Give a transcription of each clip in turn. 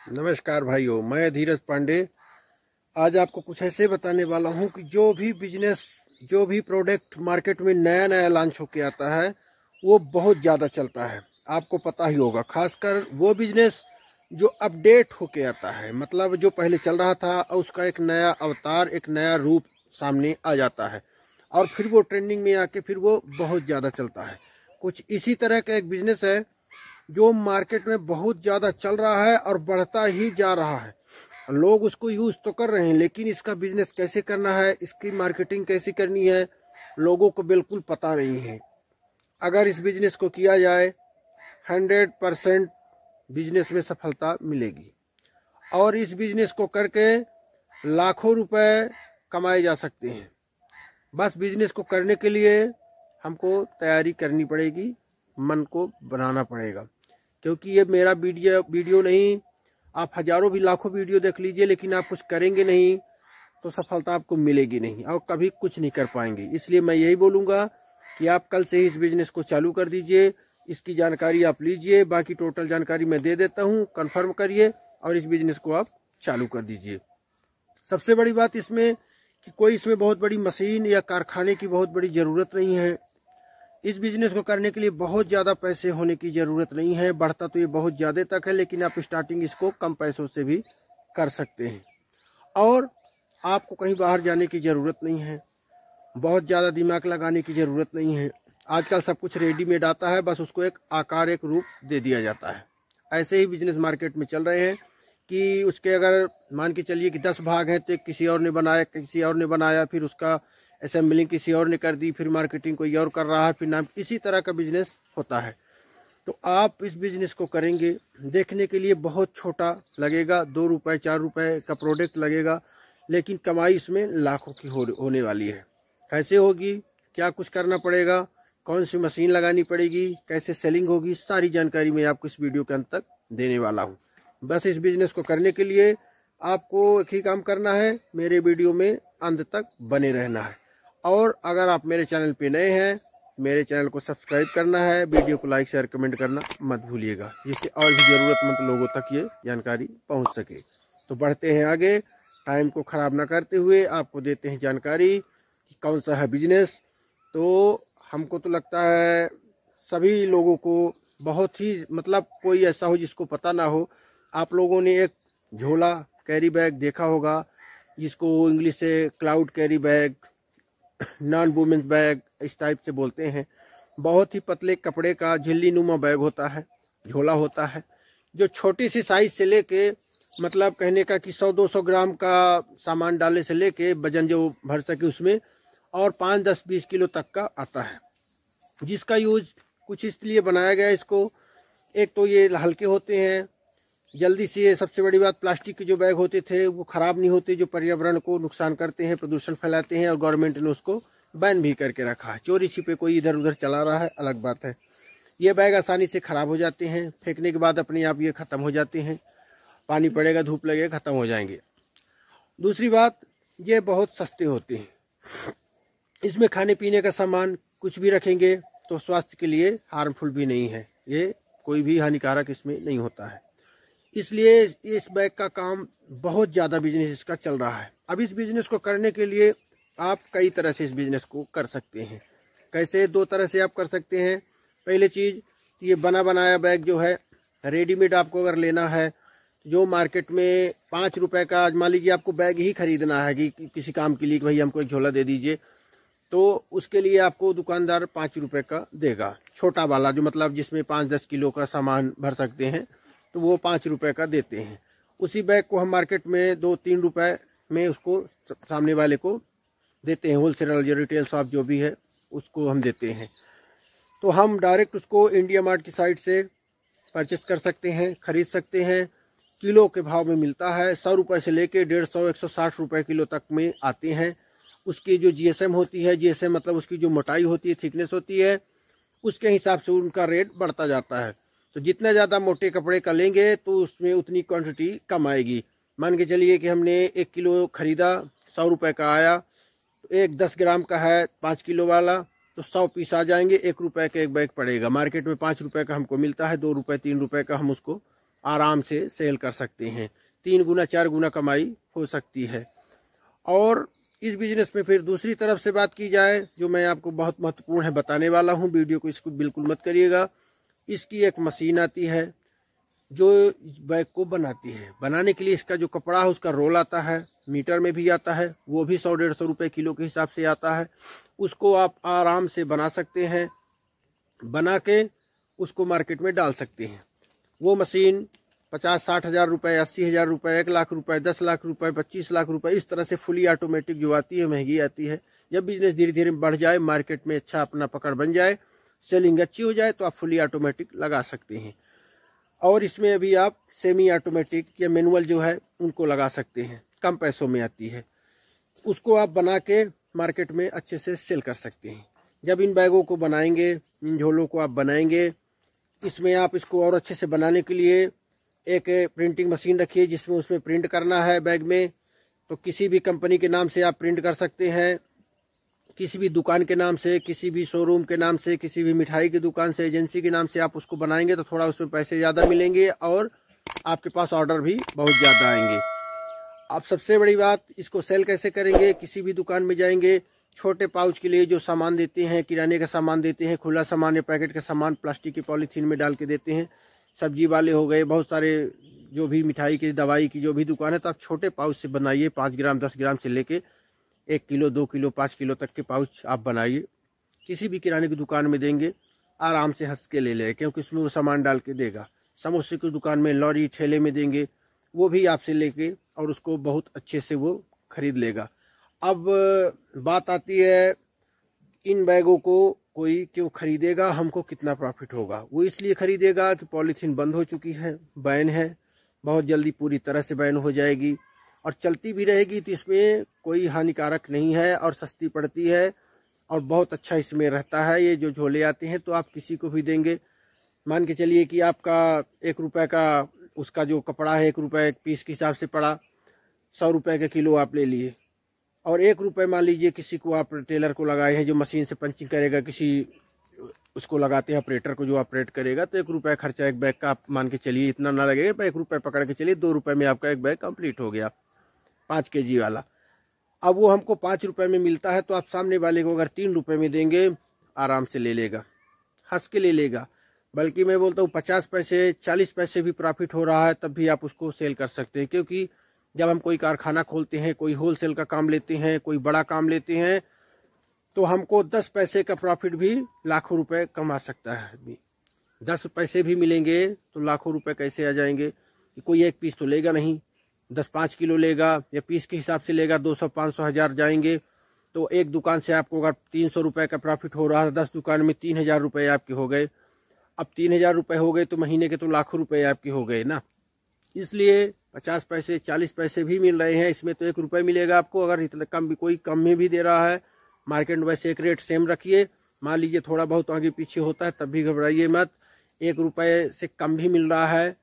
नमस्कार भाइयों, मैं धीरज पांडे आज आपको कुछ ऐसे बताने वाला हूं कि जो भी बिजनेस, जो भी प्रोडक्ट मार्केट में नया नया लॉन्च होके आता है वो बहुत ज़्यादा चलता है। आपको पता ही होगा, खासकर वो बिजनेस जो अपडेट होके आता है, मतलब जो पहले चल रहा था और उसका एक नया अवतार, एक नया रूप सामने आ जाता है और फिर वो ट्रेंडिंग में आके फिर वो बहुत ज़्यादा चलता है। कुछ इसी तरह का एक बिजनेस है जो मार्केट में बहुत ज़्यादा चल रहा है और बढ़ता ही जा रहा है। लोग उसको यूज़ तो कर रहे हैं, लेकिन इसका बिजनेस कैसे करना है, इसकी मार्केटिंग कैसे करनी है, लोगों को बिल्कुल पता नहीं है। अगर इस बिजनेस को किया जाए 100% बिजनेस में सफलता मिलेगी और इस बिजनेस को करके लाखों रुपए कमाए जा सकते हैं। बस बिजनेस को करने के लिए हमको तैयारी करनी पड़ेगी, मन को बनाना पड़ेगा। क्योंकि ये मेरा वीडियो नहीं, आप हजारों भी लाखों वीडियो देख लीजिए, लेकिन आप कुछ करेंगे नहीं तो सफलता आपको मिलेगी नहीं और कभी कुछ नहीं कर पाएंगे। इसलिए मैं यही बोलूँगा कि आप कल से ही इस बिजनेस को चालू कर दीजिए, इसकी जानकारी आप लीजिए। बाकी टोटल जानकारी मैं दे देता हूँ, कंफर्म करिए और इस बिजनेस को आप चालू कर दीजिए। सबसे बड़ी बात इसमें कि कोई इसमें बहुत बड़ी मशीन या कारखाने की बहुत बड़ी ज़रूरत नहीं है। इस बिजनेस को करने के लिए बहुत ज़्यादा पैसे होने की ज़रूरत नहीं है। बढ़ता तो ये बहुत ज़्यादा तक है, लेकिन आप स्टार्टिंग इसको कम पैसों से भी कर सकते हैं और आपको कहीं बाहर जाने की ज़रूरत नहीं है, बहुत ज़्यादा दिमाग लगाने की ज़रूरत नहीं है। आजकल सब कुछ रेडीमेड आता है, बस उसको एक आकार, एक रूप दे दिया जाता है। ऐसे ही बिजनेस मार्केट में चल रहे हैं कि उसके अगर मान के चलिए कि 10 भाग हैं तो किसी और ने बनाया, किसी और ने बनाया, फिर उसका असेंबलिंग किसी और ने कर दी, फिर मार्केटिंग कोई और कर रहा है, फिर नाम, इसी तरह का बिजनेस होता है। तो आप इस बिजनेस को करेंगे, देखने के लिए बहुत छोटा लगेगा, 2 रुपये 4 रुपये का प्रोडक्ट लगेगा, लेकिन कमाई इसमें लाखों की होने वाली है। कैसे होगी, क्या कुछ करना पड़ेगा, कौन सी मशीन लगानी पड़ेगी, कैसे सेलिंग होगी, सारी जानकारी मैं आपको इस वीडियो के अंत तक देने वाला हूँ। बस इस बिजनेस को करने के लिए आपको एक ही काम करना है, मेरे वीडियो में अंत तक बने रहना है। और अगर आप मेरे चैनल पे नए हैं, मेरे चैनल को सब्सक्राइब करना है, वीडियो को लाइक शेयर कमेंट करना मत भूलिएगा, जिससे और भी ज़रूरतमंद लोगों तक ये जानकारी पहुंच सके। तो बढ़ते हैं आगे, टाइम को ख़राब ना करते हुए आपको देते हैं जानकारी कि कौन सा है बिजनेस। तो हमको तो लगता है सभी लोगों को बहुत ही, मतलब कोई ऐसा हो जिसको पता ना हो। आप लोगों ने एक झोला कैरी बैग देखा होगा, जिसको इंग्लिश से cloud carry bag, non women's bag इस टाइप से बोलते हैं। बहुत ही पतले कपड़े का झिल्ली नुमा बैग होता है, झोला होता है, जो छोटी सी साइज से लेके, मतलब कहने का कि 100-200 ग्राम का सामान डालने से लेके वजन जो भर सके उसमें, और 5-10-20 किलो तक का आता है। जिसका यूज कुछ इसलिए बनाया गया इसको, एक तो ये हल्के होते हैं, जल्दी से, सबसे बड़ी बात प्लास्टिक के जो बैग होते थे वो ख़राब नहीं होते, जो पर्यावरण को नुकसान करते हैं, प्रदूषण फैलाते हैं, और गवर्नमेंट ने उसको बैन भी करके रखा है। चोरी छिपे कोई इधर उधर चला रहा है अलग बात है। ये बैग आसानी से ख़राब हो जाते हैं, फेंकने के बाद अपने आप ये ख़त्म हो जाते हैं, पानी पड़ेगा, धूप लगेगा, ख़त्म हो जाएंगे। दूसरी बात, ये बहुत सस्ते होते हैं। इसमें खाने पीने का सामान कुछ भी रखेंगे तो स्वास्थ्य के लिए हार्मफुल भी नहीं है, ये कोई भी हानिकारक इसमें नहीं होता है। इसलिए इस बैग का काम बहुत ज़्यादा बिजनेस इसका चल रहा है। अब इस बिजनेस को करने के लिए आप कई तरह से इस बिजनेस को कर सकते हैं। कैसे? 2 तरह से आप कर सकते हैं। पहले चीज़, ये बना बनाया बैग जो है, रेडीमेड आपको अगर लेना है, जो मार्केट में 5 रुपए का, मान लीजिए आपको बैग ही खरीदना है कि किसी काम के लिए कि भाई हमको एक झोला दे दीजिए, तो उसके लिए आपको दुकानदार 5 रुपए का देगा, छोटा वाला, जो मतलब जिसमें 5-10 किलो का सामान भर सकते हैं, तो वो 5 रुपए का देते हैं। उसी बैग को हम मार्केट में 2-3 रुपए में उसको सामने वाले को देते हैं, होलसेलर या रिटेल शॉप जो भी है उसको हम देते हैं। तो हम डायरेक्ट उसको इंडिया मार्ट की साइट से परचेस कर सकते हैं, खरीद सकते हैं। किलो के भाव में मिलता है, 100 रुपये से लेके 150-160 रुपये किलो तक में आते हैं। उसकी जो जीएसएम होती है, जीएसएम मतलब उसकी जो मोटाई होती है, थिकनेस होती है, उसके हिसाब से उनका रेट बढ़ता जाता है। तो जितना ज़्यादा मोटे कपड़े का लेंगे तो उसमें उतनी क्वांटिटी कम आएगी। मान के चलिए कि हमने 1 किलो खरीदा, 100 रुपये का आया, तो एक 10 ग्राम का है 5 किलो वाला, तो 100 पीस आ जाएंगे, 1 रुपये का एक बैग पड़ेगा। मार्केट में 5 रुपये का हमको मिलता है, 2 रुपये 3 रुपये का हम उसको आराम से सेल कर सकते हैं। 3 गुना 4 गुना कमाई हो सकती है। और इस बिजनेस में फिर दूसरी तरफ से बात की जाए, जो मैं आपको बहुत महत्वपूर्ण है बताने वाला हूँ, वीडियो को इसको बिल्कुल मत करिएगा। इसकी एक मशीन आती है जो बैग को बनाती है। बनाने के लिए इसका जो कपड़ा है उसका रोल आता है, मीटर में भी आता है, वो भी 100-150 रुपये किलो के हिसाब से आता है। उसको आप आराम से बना सकते हैं, बना के उसको मार्केट में डाल सकते हैं। वो मशीन 50-60 हज़ार रुपये, 80 हज़ार रुपये, 1 लाख रुपये, 10 लाख रुपये, 25 लाख रुपये, इस तरह से फुली ऑटोमेटिक जो आती है महंगी आती है। जब बिजनेस धीरे धीरे बढ़ जाए, मार्केट में अच्छा अपना पकड़ बन जाए, सेलिंग अच्छी हो जाए, तो आप फुली ऑटोमेटिक लगा सकते हैं। और इसमें अभी आप सेमी ऑटोमेटिक या मैनुअल जो है उनको लगा सकते हैं, कम पैसों में आती है। उसको आप बना के मार्केट में अच्छे से सेल कर सकते हैं। जब इन बैगों को बनाएंगे, इन झोलों को आप बनाएंगे, इसमें आप इसको और अच्छे से बनाने के लिए एक प्रिंटिंग मशीन रखिए जिसमें उसमें प्रिंट करना है बैग में। तो किसी भी कंपनी के नाम से आप प्रिंट कर सकते हैं, किसी भी दुकान के नाम से, किसी भी शोरूम के नाम से, किसी भी मिठाई की दुकान से, एजेंसी के नाम से आप उसको बनाएंगे तो थोड़ा उसमें पैसे ज़्यादा मिलेंगे और आपके पास ऑर्डर भी बहुत ज़्यादा आएंगे। आप सबसे बड़ी बात, इसको सेल कैसे करेंगे? किसी भी दुकान में जाएंगे, छोटे पाउच के लिए जो सामान देते हैं, किराने का सामान देते हैं, खुला सामान या पैकेट का सामान प्लास्टिक की पॉलीथीन में डाल के देते हैं, सब्जी वाले हो गए, बहुत सारे जो भी मिठाई की, दवाई की जो भी दुकान है, तो आप छोटे पाउच से बनाइए। 5 ग्राम 10 ग्राम से लेके 1 किलो 2 किलो 5 किलो तक के पाउच आप बनाइए। किसी भी किराने की दुकान में देंगे, आराम से हंस के ले लें, क्योंकि उसमें वो सामान डाल के देगा। समोसे की दुकान में, लॉरी ठेले में देंगे, वो भी आपसे लेके और उसको बहुत अच्छे से वो खरीद लेगा। अब बात आती है, इन बैगों को कोई क्यों खरीदेगा, हमको कितना प्रॉफिट होगा? वो इसलिए खरीदेगा कि पॉलीथीन बंद हो चुकी है, बैन है, बहुत जल्दी पूरी तरह से बैन हो जाएगी और चलती भी रहेगी, तो इसमें कोई हानिकारक नहीं है और सस्ती पड़ती है और बहुत अच्छा इसमें रहता है। ये जो झोले आते हैं तो आप किसी को भी देंगे, मान के चलिए कि आपका 1 रुपये का उसका जो कपड़ा है 1 रुपये पीस के हिसाब से पड़ा, 100 रुपये का किलो आप ले लिए और 1 रुपये मान लीजिए किसी को आप टेलर को लगाए हैं जो मशीन से पंचिंग करेगा, किसी उसको लगाते हैं ऑपरेटर को जो ऑपरेट करेगा, तो 1 रुपये खर्चा एक बैग का आप मान के चलिए, इतना ना लगेगा, 1 रुपये पकड़ के चलिए, 2 रुपये में आपका एक बैग कंप्लीट हो गया 5 kg वाला। अब वो हमको 5 रुपये में मिलता है, तो आप सामने वाले को अगर 3 रुपये में देंगे, आराम से ले लेगा, हंस के ले लेगा। बल्कि मैं बोलता हूँ 50 पैसे 40 पैसे भी प्रॉफिट हो रहा है, तब भी आप उसको सेल कर सकते हैं। क्योंकि जब हम कोई कारखाना खोलते हैं, कोई होलसेल का काम लेते हैं, कोई बड़ा काम लेते हैं, तो हमको 10 पैसे का प्रॉफिट भी लाखों रुपए कमा सकता है आदमी। 10 पैसे भी मिलेंगे तो लाखों रुपए कैसे आ जाएंगे? कोई एक पीस तो लेगा नहीं, 10-5 किलो लेगा या पीस के हिसाब से लेगा, 200 500 हज़ार जाएंगे। तो एक दुकान से आपको अगर 300 रुपये का प्रॉफिट हो रहा है, 10 दुकान में 3000 रुपये आपके हो गए। अब 3000 रुपये हो गए तो महीने के तो लाखों रुपए आपके हो गए ना। इसलिए 50 पैसे 40 पैसे भी मिल रहे हैं, इसमें तो 1 रुपये मिलेगा आपको। अगर इतना कम भी, कोई कम में भी दे रहा है, मार्केट में वैसे एक रेट सेम रखिए। मान लीजिए थोड़ा बहुत आगे पीछे होता है, तब भी घबराइए मत। 1 रुपये से कम भी मिल रहा है,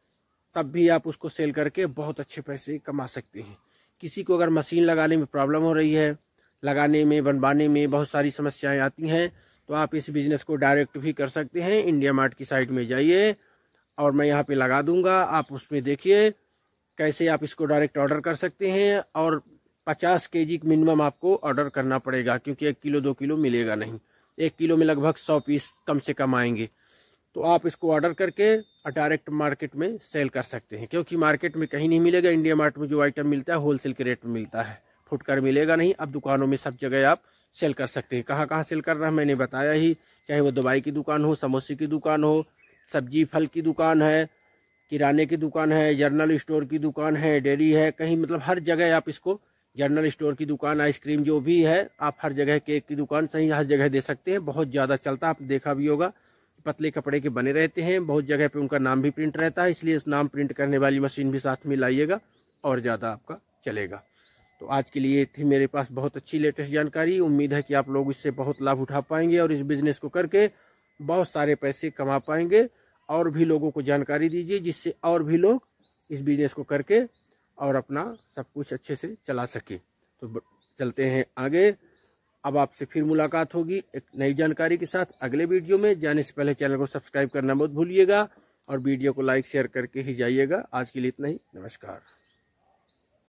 तब भी आप उसको सेल करके बहुत अच्छे पैसे कमा सकते हैं। किसी को अगर मशीन लगाने में प्रॉब्लम हो रही है, लगाने में, बनवाने में बहुत सारी समस्याएं आती हैं, तो आप इस बिज़नेस को डायरेक्ट भी कर सकते हैं। इंडिया मार्ट की साइट में जाइए और मैं यहाँ पे लगा दूंगा, आप उसमें देखिए कैसे आप इसको डायरेक्ट ऑर्डर कर सकते हैं। और 50 kg मिनिमम आपको ऑर्डर करना पड़ेगा, क्योंकि 1 किलो 2 किलो मिलेगा नहीं। 1 किलो में लगभग 100 पीस कम से कम आएंगे। तो आप इसको ऑर्डर करके डायरेक्ट मार्केट में सेल कर सकते हैं, क्योंकि मार्केट में कहीं नहीं मिलेगा। इंडिया मार्ट में जो आइटम मिलता है होलसेल के रेट में मिलता है, फुटकर मिलेगा नहीं। अब दुकानों में सब जगह आप सेल कर सकते हैं। कहाँ कहाँ सेल कर रहा है मैंने बताया ही, चाहे वो दवाई की दुकान हो, समोसे की दुकान हो, सब्जी फल की दुकान है, किराने की दुकान है, जर्नल स्टोर की दुकान है, डेयरी है, कहीं मतलब हर जगह आप इसको, जर्नल स्टोर की दुकान, आइसक्रीम जो भी है, आप हर जगह, केक की दुकान, सही हर जगह दे सकते हैं। बहुत ज़्यादा चलता है, आप देखा भी होगा, पतले कपड़े के बने रहते हैं, बहुत जगह पे उनका नाम भी प्रिंट रहता है, इसलिए उस नाम प्रिंट करने वाली मशीन भी साथ में लाइएगा और ज़्यादा आपका चलेगा। तो आज के लिए थी मेरे पास बहुत अच्छी लेटेस्ट जानकारी। उम्मीद है कि आप लोग इससे बहुत लाभ उठा पाएंगे और इस बिज़नेस को करके बहुत सारे पैसे कमा पाएंगे। और भी लोगों को जानकारी दीजिए, जिससे और भी लोग इस बिज़नेस को करके और अपना सब कुछ अच्छे से चला सके। तो चलते हैं आगे। अब आपसे फिर मुलाकात होगी एक नई जानकारी के साथ अगले वीडियो में। जाने से पहले चैनल को सब्सक्राइब करना मत भूलिएगा और वीडियो को लाइक शेयर करके ही जाइएगा। आज के लिए इतना ही, नमस्कार।